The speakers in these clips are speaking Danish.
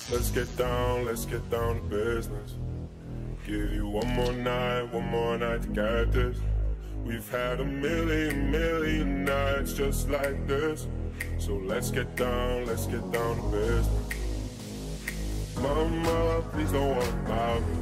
Let's get down to business. Give you one more night to get this. We've had a million nights just like this. So let's get down to business. Mama, please don't worry about me.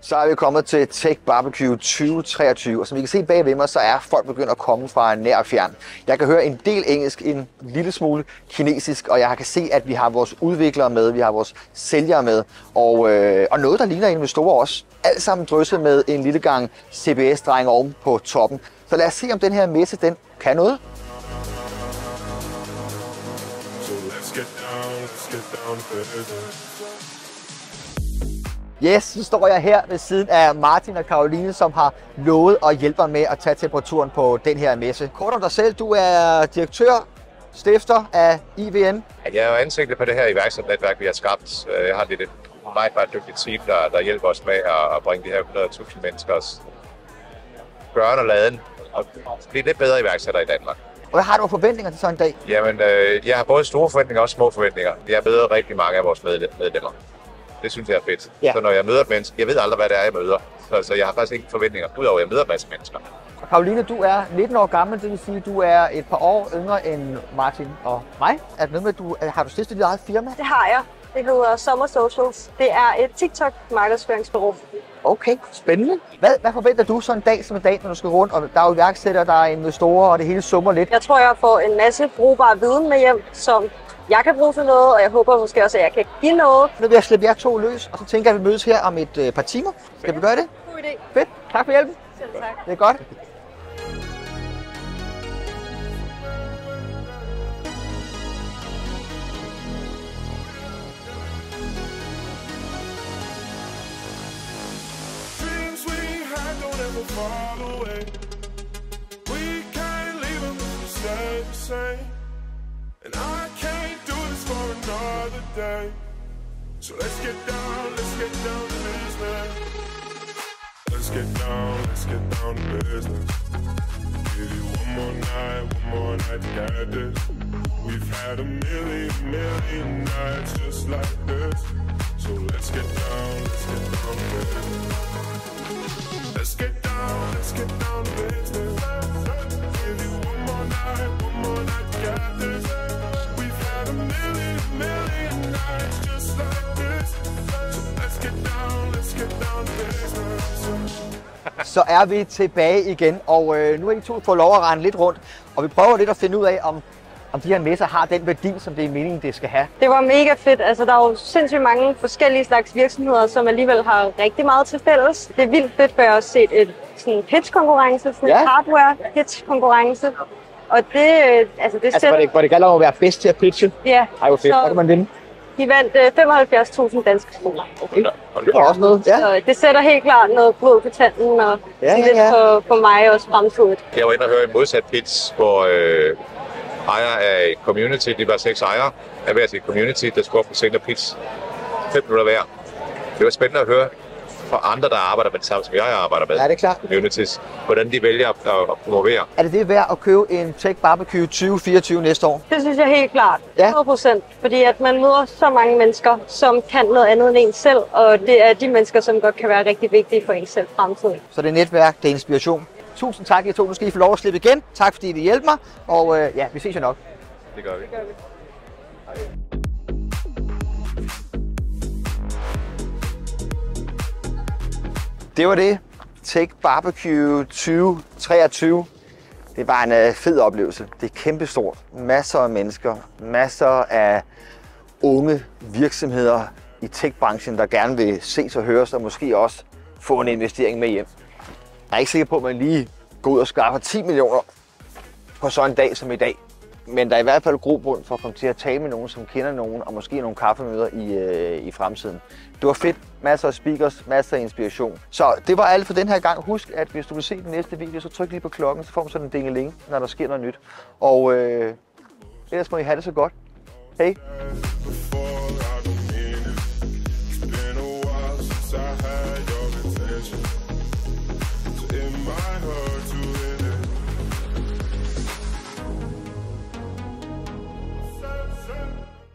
Så er vi kommet til Tech Barbecue 2023, og som I kan se bagved mig, så er folk begyndt at komme fra nær og fjern. Jeg kan høre en del engelsk, en lille smule kinesisk, og jeg kan se, at vi har vores udviklere med, vi har vores sælgere med, og noget, der ligner investorer også. Alt sammen drysset med en lille gang CBS-dreng oven på toppen. Så lad os se, om den her messe, den kan noget. So let's get down to business. Yes, så står jeg her ved siden af Martin og Caroline, som har lovet at hjælpe mig med at tage temperaturen på den her messe. Kort om dig selv, du er direktør, stifter af IVN. Jeg er jo ansigtet på det her iværksætternetværk, vi har skabt. Jeg har et meget dygtigt team, der hjælper os med at bringe de her 100.000 menneskers gøren og laden og blive lidt bedre iværksætter i Danmark. Og hvad har du forventninger til sådan en dag? Jamen, jeg har både store forventninger og små forventninger. Jeg møder rigtig mange af vores medlemmer. Det synes jeg er fedt. Ja. Så når jeg møder et menneske, jeg ved aldrig, hvad det er, jeg møder. Så jeg har faktisk ingen forventninger, udover at jeg møder en masse mennesker. Og Caroline, du er 19 år gammel, det vil sige, at du er et par år yngre end Martin og mig. Er det noget med, har du stiftet dit eget firma? Det har jeg. Det hedder Summer Socials. Det er et TikTok-markedsføringsbureau. Okay, spændende. Hvad forventer du sådan en dag som en dag, når du skal rundt? Og der er jo iværksættere, der er investorer, og det hele summer lidt. Jeg tror, jeg får en masse brugbar viden med hjem, som jeg kan bruge til noget, og jeg håber måske også, at jeg kan give noget. Nu vil jeg slippe jer to løs, og så tænker jeg, at vi mødes her om et par timer. Skal vi gøre det? God idé. Fedt. Tak for hjælpen. Selv tak. Det er godt. Dreams we had don't ever fall away. We can't leave them if we stay the same. And I can't do this for another day. So let's get down to business. Let's get down to business. Give you one more night to get this. We've had a million nights just like this. So let's get down to business. Let's get down to business. Give you one more night to get this. We've had a million nights just like this. So let's get down to business. Så er vi tilbage igen, og nu er I to fået lov at rende lidt rundt, og vi prøver lidt at finde ud af, om de her messer har den værdi, som det er meningen, det skal have. Det var mega fedt. Altså, der er jo sindssygt mange forskellige slags virksomheder, som alligevel har rigtig meget til fælles. Det er vildt fedt, for jeg har også set et sådan pitch-konkurrence, sådan en hardware-pitch-konkurrence. Og det, hvor det gælder om at være bedst til at pitche? Ja. Ej, hvor fedt. Hvad kan man vinde? De vandt 75.000 danske kroner. Okay. Det var også noget. Ja. Så det sætter helt klart noget blod på tanden og lidt på mig også fremtidigt. Jeg var inde og høre en modsat pitch, hvor ejer af et community, det var 6 ejere af hver sit community, der skulle op på scenen og pitch 5 minutter hver. Det var spændende at høre fra andre, der arbejder med det samme, som jeg arbejder med. Ja, det er klart. Communities, hvordan de vælger at promovere. Er det værd at købe en Tech Barbecue 2024 næste år? Det synes jeg helt klart. Ja. 100%. Fordi at man møder så mange mennesker, som kan noget andet end en selv, og det er de mennesker, som godt kan være rigtig vigtige for en selv fremtiden. Så det er netværk, det er inspiration. Tusind tak, I to. Nu skal I få lov at slippe igen. Tak fordi I vil hjælpe mig, og ja, vi ses jo nok. Det gør vi. Det var det. Tech Barbecue 2023. Det var en fed oplevelse. Det er kæmpestort. Masser af mennesker, masser af unge virksomheder i tech-branchen, der gerne vil ses og høres, og måske også få en investering med hjem. Jeg er ikke sikker på, at man lige går ud og skaffer 10 millioner på sådan en dag som i dag. Men der er i hvert fald grobund for at komme til at tale med nogen, som kender nogen, og måske nogle kaffemøder i fremtiden. Det var fedt. Masser af speakers, masser af inspiration. Så det var alt for den her gang. Husk, at hvis du vil se den næste video, så tryk lige på klokken, så får man sådan en dingeling, når der sker noget nyt. Og ellers må I have det så godt. Hej. Before I don't mean it. It's been a while since I had your attention.